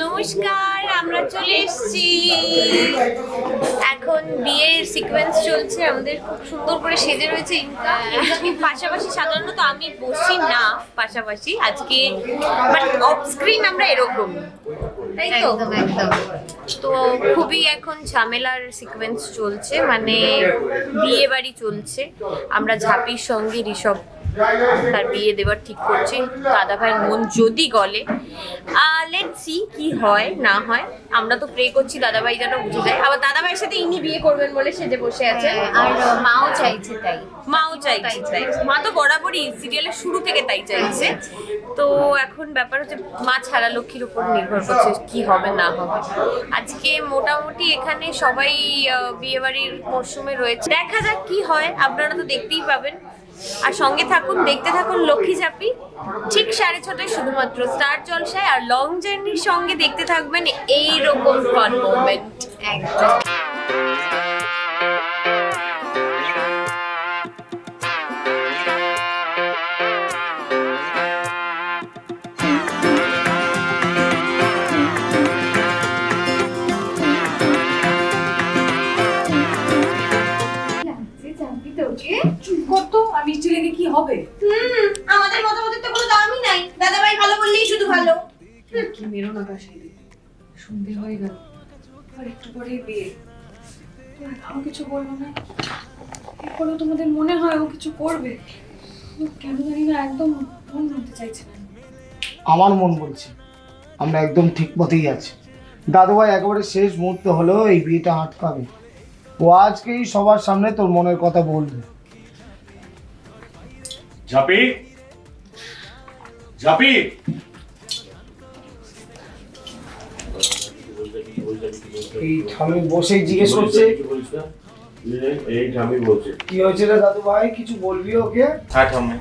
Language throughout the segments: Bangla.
নমস্কার, আমরা চলে এসেছি। এখন বিয়ের সিকোয়েন্স চলছে, আমাদের খুব সুন্দর করে সেজে রয়েছে। পাশাপাশি সাধারণত আমি বসি না পাশাপাশি, আজকে বাট অফ স্ক্রিন আমরা এরকম, তাই তো? একদম। তো খুবই এখন ঝামেলার সিকোয়েন্স চলছে, মানে বিয়ে বাড়ি চলছে। আমরা ঝাঁপির সঙ্গে ঋষভ তার বিয়ে দেওয়ার ঠিক করছি। দাদা ভাইয়ের মন যদি গলে, লেটস সি কি হয় না হয়। আমরা তো প্রে করছি দাদা ভাই যেন বুঝে যায়। আবার দাদা ভাইয়ের সাথে ইনি বিয়ে করবেন বলে সেজে বসে আছেন, আর মাও চাইছে তাই। মা তো বরাবরই সিরিয়ালের শুরু থেকে তাই চাইছে। তো এখন ব্যাপার হচ্ছে মা ছাড়া লক্ষ্মীর উপর নির্ভর করছে কি হবে না হবে। আজকে মোটামুটি এখানে সবাই বিয়ে বাড়ির মরশুমে রয়েছে, দেখা যাক কি হয়। আপনারা তো দেখতেই পাবেন, আর সঙ্গে থাকুন, দেখতে থাকুন লক্ষ্মী ঝাঁপি ঠিক 6:30 শুধুমাত্র স্টার জলসায়। আর লং জার্নির সঙ্গে দেখতে থাকবেন এইরকম ফান মোমেন্ট। একদম কত আর মিষ্টি লেগে কি হবে? আমাদের মতামতের তো কোনো দামই নাই, দাদা ভাই ভালো বললেই শুধু ভালো। কি মেরো না কাছে সন্ধে হয়ে গেল, আর একটু পরে বিয়ে। ও কিছু বললো না, এরপরেও তোমাদের মনে হয় ও কিছু করবে? কেন জানি না, একদম মন মানতে চাইছে না। আমার মন বলছে আমরা একদম ঠিক পথেই আছি। দাদুভাই একেবারে শেষ মুহূর্তে হলেও এই বিয়েটা আটকাবে। ও আজকেই সবার সামনে তোর মনের কথা বলবে। ঝাঁপি ঝাঁপি, এই আমি বসেই জিজ্ঞেস করছে এই ঝাঁপি বলছে কি হয়েছে রে দাদুভাই, কিছু বলবি ওকে? হ্যাঁ ঠাম্মি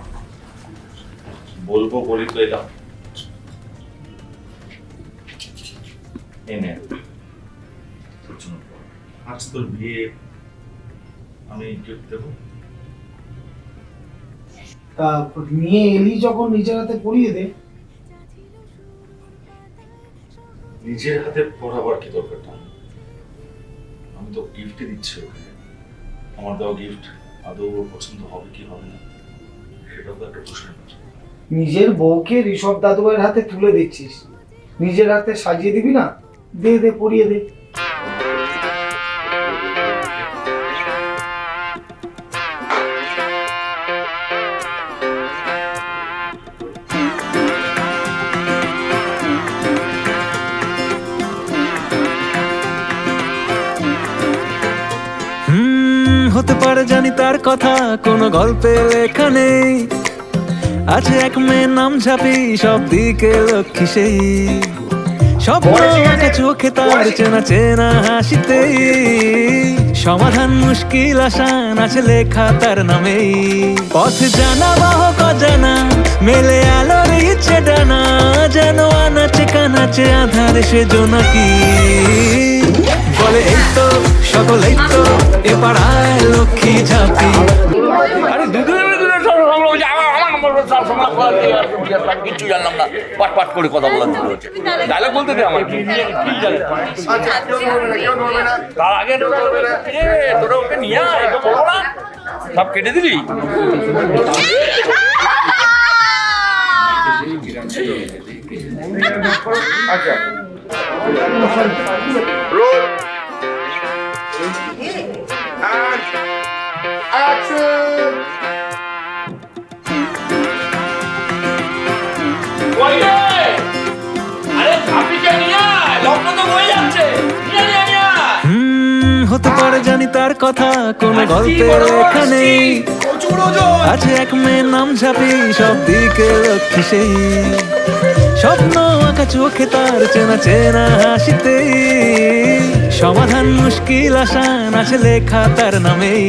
বলবো, বলি তো। এটা এনে আজ তোর বিয়ে, আমি গিফট দেবো। তা নিয়ে এলি যখন নিজের হাতে পরিয়ে দে। নিজের হাতে পড়াবার কি দরকারটা? আমি তো গিফটই দিচ্ছি ওকে। আমার দেওয়া গিফট আদৌ ওর পছন্দ হবে কি হবে না সেটাও তো একটা প্রশ্ন। নিজের বউকে ঋষভ দাদুভাইয়ের হাতে তুলে দিচ্ছিস, নিজের হাতে সাজিয়ে দিবি না? দে দে পরিয়ে দে। হতে পারে জানি তার কথা কোনো গল্পে লেখা নেই, আছে এক মেয়ের নাম ঝাঁপি, সব দিকে লক্ষ্মী সেই। স্বপ্ন আঁকা চোখে তার চেনা চেনা হাসিতেই, সমাধান মুশকিল আসান আছে লেখা তার নামেই। পথ জানা বাহক অজানা, মেলে আলোর ইচ্ছে ডানা, যেন আনাচে কানাচে আধারে সে জোনাকি। বলে এই তো সকলেই তো এ পাড়ায় লক্ষ্মী ঝাঁপি। আরে কিচ্ছু জানলাম না, পাট পাট করে কথা বলার জন্য হচ্ছে। ডায়লগ বলতে দে আমার, তার আগে তোরা ওকে নিয়ে বলো না, সব কেটে দিলি। আচ্ছা রোল অ্যাকশন। হতে পারে জানি তার কথা কোনো গল্পে লেখা নেই, আছে এক মেয়ের নাম ঝাঁপি, সব দিকে লক্ষ্মী সেই। স্বপ্ন আঁকা চোখে তার চেনা চেনা হাসিতেই, সমাধান মুশকিল আসান আছে লেখা তার নামেই।